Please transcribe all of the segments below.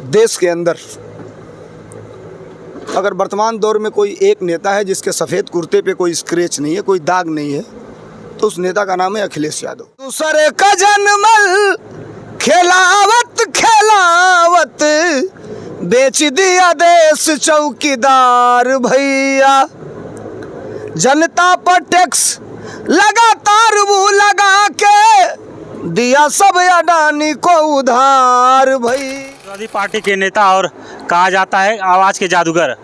देश के अंदर अगर वर्तमान दौर में कोई एक नेता है जिसके सफ़ेद कुर्ते पे कोई स्क्रैच नहीं है, कोई दाग नहीं है, तो उस नेता का नाम है अखिलेश यादव। दूसरे का जनमल खेलावत खेलावत बेच दिया देश चौकीदार भैया। जनता पर टैक्स लगातार वो लगा के दिया सब अडानी को उधार भाई। समाजवादी पार्टी के नेता और कहा जाता है आवाज़ के जादूगर,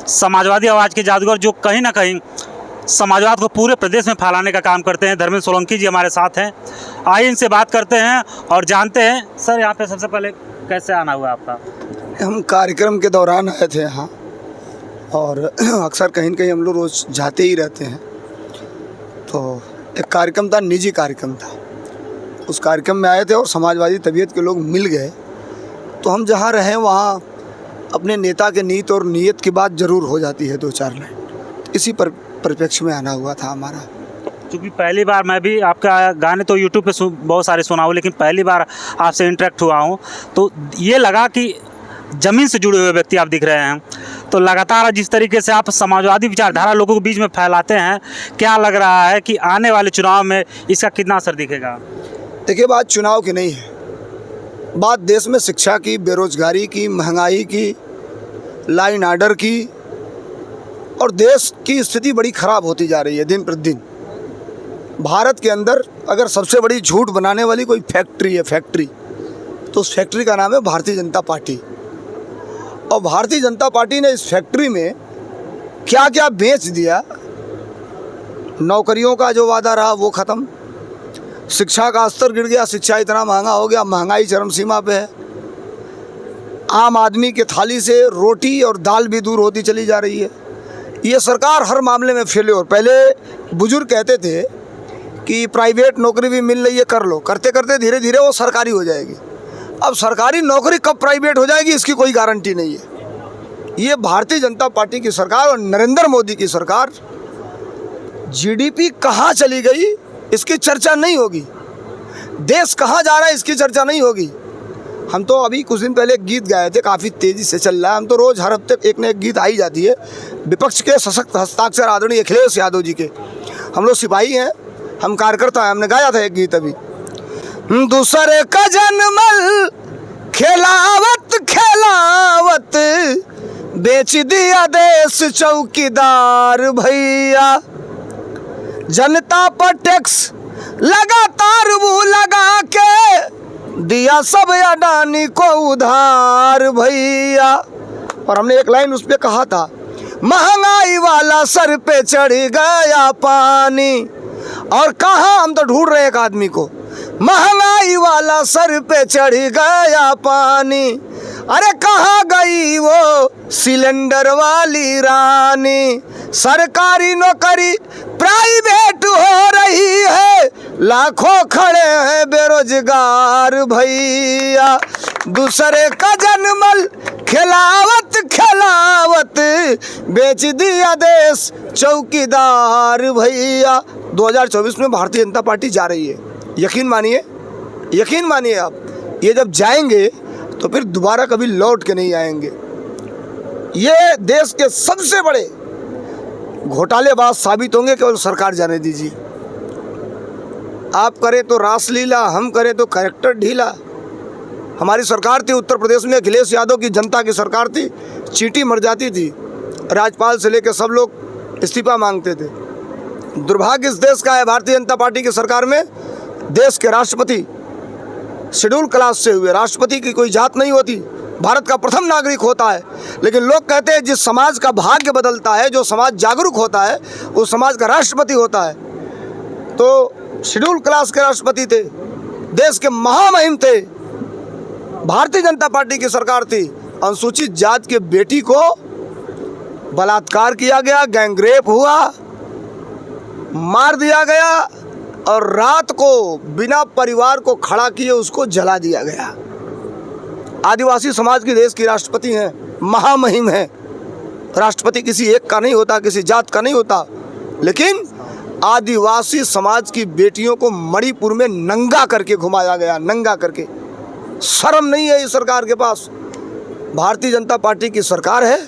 समाजवादी आवाज़ के जादूगर, जो कहीं ना कहीं समाजवाद को पूरे प्रदेश में फैलाने का काम करते हैं। धर्मेंद्र सोलंकी जी हमारे साथ हैं, आइए इनसे बात करते हैं और जानते हैं। सर, यहाँ पे सबसे पहले कैसे आना हुआ आपका? हम कार्यक्रम के दौरान आए थे यहाँ, और अक्सर कहीं न कहीं हम लोग रोज़ जाते ही रहते हैं। तो एक कार्यक्रम था, निजी कार्यक्रम था, उस कार्यक्रम में आए थे और समाजवादी तबीयत के लोग मिल गए। तो हम जहाँ रहें वहाँ अपने नेता के नीत और नीयत की बात ज़रूर हो जाती है, दो चार लाइन। इसी परिप्रेक्ष्य में आना हुआ था हमारा। क्योंकि पहली बार मैं भी आपका गाने तो यूट्यूब पे बहुत सारे सुना हूँ, लेकिन पहली बार आपसे इंटरेक्ट हुआ हूँ तो ये लगा कि ज़मीन से जुड़े हुए व्यक्ति आप दिख रहे हैं। तो लगातार जिस तरीके से आप समाजवादी विचारधारा लोगों के बीच में फैलाते हैं, क्या लग रहा है कि आने वाले चुनाव में इसका कितना असर दिखेगा? देखिए, बात चुनाव की नहीं है, बात देश में शिक्षा की, बेरोजगारी की, महंगाई की, लॉ एंड ऑर्डर की, और देश की स्थिति बड़ी ख़राब होती जा रही है दिन प्रतिदिन। भारत के अंदर अगर सबसे बड़ी झूठ बनाने वाली कोई फैक्ट्री है, तो उस फैक्ट्री का नाम है भारतीय जनता पार्टी। और भारतीय जनता पार्टी ने इस फैक्ट्री में क्या क्या बेच दिया। नौकरियों का जो वादा रहा वो ख़त्म, शिक्षा का स्तर गिर गया, शिक्षा इतना महंगा हो गया, महंगाई चरम सीमा पे है। आम आदमी के थाली से रोटी और दाल भी दूर होती चली जा रही है। ये सरकार हर मामले में फेल्योर। पहले बुजुर्ग कहते थे कि प्राइवेट नौकरी भी मिल रही है, कर लो, करते करते धीरे धीरे वो सरकारी हो जाएगी। अब सरकारी नौकरी कब प्राइवेट हो जाएगी इसकी कोई गारंटी नहीं है। ये भारतीय जनता पार्टी की सरकार और नरेंद्र मोदी की सरकार, जीडीपी कहाँ चली गई इसकी चर्चा नहीं होगी, देश कहाँ जा रहा है इसकी चर्चा नहीं होगी। हम तो अभी कुछ दिन पहले एक गीत गाए थे, काफ़ी तेज़ी से चल रहा है। हम तो रोज़ हर हफ्ते एक न एक गीत आई जाती है, विपक्ष के सशक्त हस्ताक्षर आदरणीय अखिलेश यादव जी के। हम लोग सिपाही हैं, हम कार्यकर्ता हैं, हमने गाया था एक गीत अभी। दूसरे का जनमल खेलावत खेलावत बेच दिया देश चौकीदार भैया। जनता पर टैक्स लगातार वो लगा के दिया सब अडानी को उधार भैया। और हमने एक लाइन उस पर कहा था, महंगाई वाला सर पे चढ़ गया पानी। और कहाँ, हम तो ढूंढ रहे एक आदमी को, महंगाई वाला सर पे चढ़ गया पानी। अरे कहाँ गई वो सिलेंडर वाली रानी। सरकारी नौकरी प्राइवेट हो रही है, लाखों खड़े हैं बेरोजगार भैया। दूसरे का जनमल खिलावत खिलावत बेच दिया देश चौकीदार भैया। 2024 में भारतीय जनता पार्टी जा रही है। यकीन मानिए आप, ये जब जाएंगे तो फिर दोबारा कभी लौट के नहीं आएंगे। ये देश के सबसे बड़े घोटालेबाज साबित होंगे, केवल सरकार जाने दीजिए। आप करें तो रासलीला, हम करें तो कैरेक्टर ढीला। हमारी सरकार थी उत्तर प्रदेश में, अखिलेश यादव की जनता की सरकार थी, चींटी मर जाती थी, राज्यपाल से लेकर सब लोग इस्तीफा मांगते थे। दुर्भाग्य इस देश का है, भारतीय जनता पार्टी की सरकार में देश के राष्ट्रपति शेड्यूल क्लास से हुए। राष्ट्रपति की कोई जात नहीं होती, भारत का प्रथम नागरिक होता है। लेकिन लोग कहते हैं जिस समाज का भाग्य बदलता है, जो समाज जागरूक होता है, उस समाज का राष्ट्रपति होता है। तो शेड्यूल क्लास के राष्ट्रपति थे, देश के महामहिम थे, भारतीय जनता पार्टी की सरकार थी। अनुसूचित जात के बेटी को बलात्कार किया गया, गैंगरेप हुआ, मार दिया गया, और रात को बिना परिवार को खड़ा किए उसको जला दिया गया। आदिवासी समाज की देश की राष्ट्रपति हैं, महामहिम हैं। राष्ट्रपति किसी एक का नहीं होता, किसी जात का नहीं होता, लेकिन आदिवासी समाज की बेटियों को मणिपुर में नंगा करके घुमाया गया, नंगा करके। शर्म नहीं है इस सरकार के पास। भारतीय जनता पार्टी की सरकार है,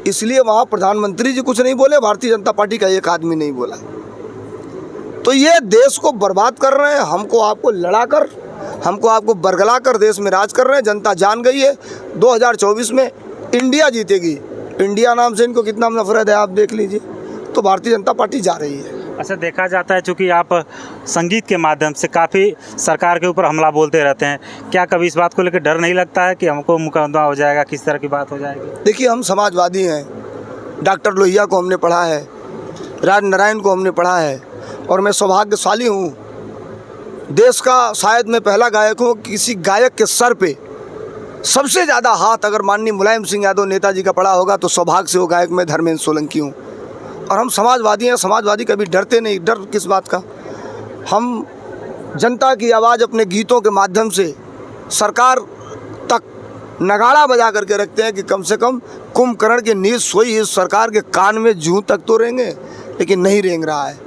इसलिए वहाँ प्रधानमंत्री जी कुछ नहीं बोले, भारतीय जनता पार्टी का एक आदमी नहीं बोला। तो ये देश को बर्बाद कर रहे हैं, हमको आपको लड़ाकर, हमको आपको बरगला कर देश में राज कर रहे हैं। जनता जान गई है 2024 में इंडिया जीतेगी। इंडिया नाम से इनको कितना नफरत है आप देख लीजिए। तो भारतीय जनता पार्टी जा रही है। अच्छा, देखा जाता है चूँकि आप संगीत के माध्यम से काफ़ी सरकार के ऊपर हमला बोलते रहते हैं, क्या कभी इस बात को लेकर डर नहीं लगता है कि हमको मुकदमा हो जाएगा, किस तरह की बात हो जाएगी? देखिए, हम समाजवादी हैं, डॉक्टर लोहिया को हमने पढ़ा है, राज नारायण को हमने पढ़ा है, और मैं सौभाग्यशाली हूँ, देश का शायद मैं पहला गायक हूँ किसी गायक के सर पे सबसे ज़्यादा हाथ अगर माननीय मुलायम सिंह यादव नेताजी का पड़ा होगा तो सौभाग्य से वो गायक मैं धर्मेंद्र सोलंकी हूँ। और हम समाजवादी हैं, समाजवादी कभी डरते नहीं। डर किस बात का? हम जनता की आवाज़ अपने गीतों के माध्यम से सरकार तक नगाड़ा बजा करके रखते हैं कि कम से कम कुंभकर्ण की नींद सोई इस सरकार के कान में जूं तक तो रेंगे, लेकिन नहीं रेंग रहा है।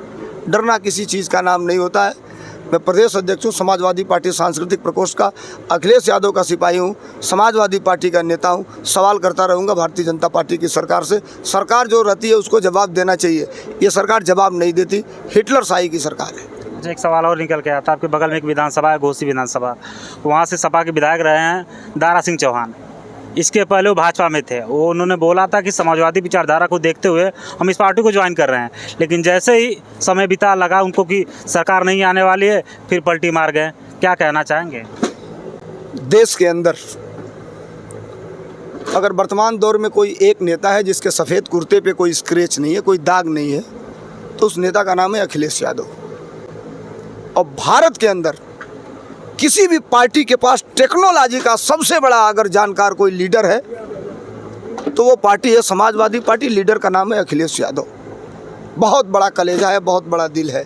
डरना किसी चीज़ का नाम नहीं होता है। मैं प्रदेश अध्यक्ष हूँ समाजवादी पार्टी सांस्कृतिक प्रकोष्ठ का, अखिलेश यादव का सिपाही हूँ, समाजवादी पार्टी का नेता हूँ। सवाल करता रहूँगा भारतीय जनता पार्टी की सरकार से। सरकार जो रहती है उसको जवाब देना चाहिए, ये सरकार जवाब नहीं देती, हिटलर शाही की सरकार है। एक सवाल और निकल के आया था, आपके बगल में एक विधानसभा है, घोसी विधानसभा, वहाँ से सपा के विधायक रहे हैं दारा सिंह चौहान। इसके पहले वो भाजपा में थे। वो उन्होंने बोला था कि समाजवादी विचारधारा को देखते हुए हम इस पार्टी को ज्वाइन कर रहे हैं, लेकिन जैसे ही समय बीता लगा उनको कि सरकार नहीं आने वाली है, फिर पलटी मार गए। क्या कहना चाहेंगे? देश के अंदर अगर वर्तमान दौर में कोई एक नेता है जिसके सफ़ेद कुर्ते पे कोई स्क्रैच नहीं है, कोई दाग नहीं है, तो उस नेता का नाम है अखिलेश यादव। और भारत के अंदर किसी भी पार्टी के पास टेक्नोलॉजी का सबसे बड़ा अगर जानकार कोई लीडर है तो वो पार्टी है समाजवादी पार्टी। लीडर का नाम है अखिलेश यादव। बहुत बड़ा कलेजा है, बहुत बड़ा दिल है।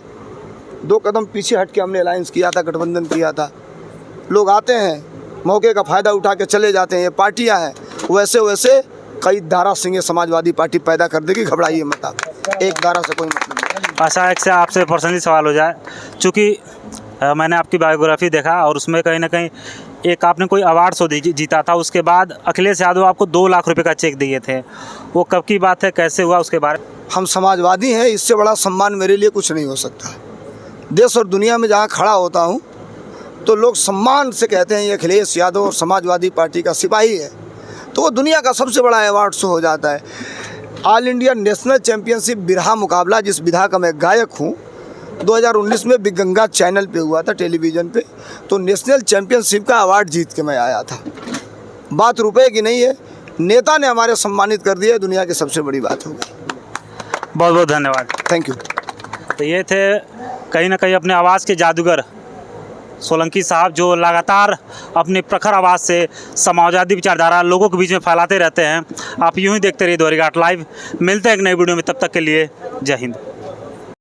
2 कदम पीछे हट के हमने अलायंस किया था, गठबंधन किया था। लोग आते हैं, मौके का फ़ायदा उठा के चले जाते हैं। ये पार्टियाँ हैं, वैसे वैसे कई दारा सिंह समाजवादी पार्टी पैदा कर देगी, घबराइए मत आप। एक दारा से कोई मतलब नहीं। अच्छा, एक से आपसे पर्सनली सवाल हो जाए, चूँकि मैंने आपकी बायोग्राफी देखा और उसमें कहीं ना कहीं एक आपने कोई अवार्ड शो जीता था, उसके बाद अखिलेश यादव आपको 2 लाख रुपए का चेक दिए थे। वो कब की बात है, कैसे हुआ, उसके बारे में? हम समाजवादी हैं, इससे बड़ा सम्मान मेरे लिए कुछ नहीं हो सकता। देश और दुनिया में जहाँ खड़ा होता हूँ तो लोग सम्मान से कहते हैं ये अखिलेश यादव और समाजवादी पार्टी का सिपाही है, तो वो दुनिया का सबसे बड़ा अवार्ड शो हो जाता है। ऑल इंडिया नेशनल चैम्पियनशिप बिरहा मुकाबला, जिस बिरहा का मैं गायक हूँ, 2019 में बिग गंगा चैनल पे हुआ था, टेलीविज़न पे। तो नेशनल चैम्पियनशिप का अवार्ड जीत के मैं आया था। बात रुपए की नहीं है, नेता ने हमारे सम्मानित कर दिया, दुनिया की सबसे बड़ी बात हो गई। बहुत बहुत धन्यवाद। Thank you. तो ये थे कहीं ना कहीं अपने आवाज़ के जादूगर सोलंकी साहब, जो लगातार अपनी प्रखर आवाज़ से समाजवादी विचारधारा लोगों के बीच में फैलाते रहते हैं। आप यूँ ही देखते रहिए द्वारिका लाइव। मिलते हैं एक नई वीडियो में, तब तक के लिए जय हिंद।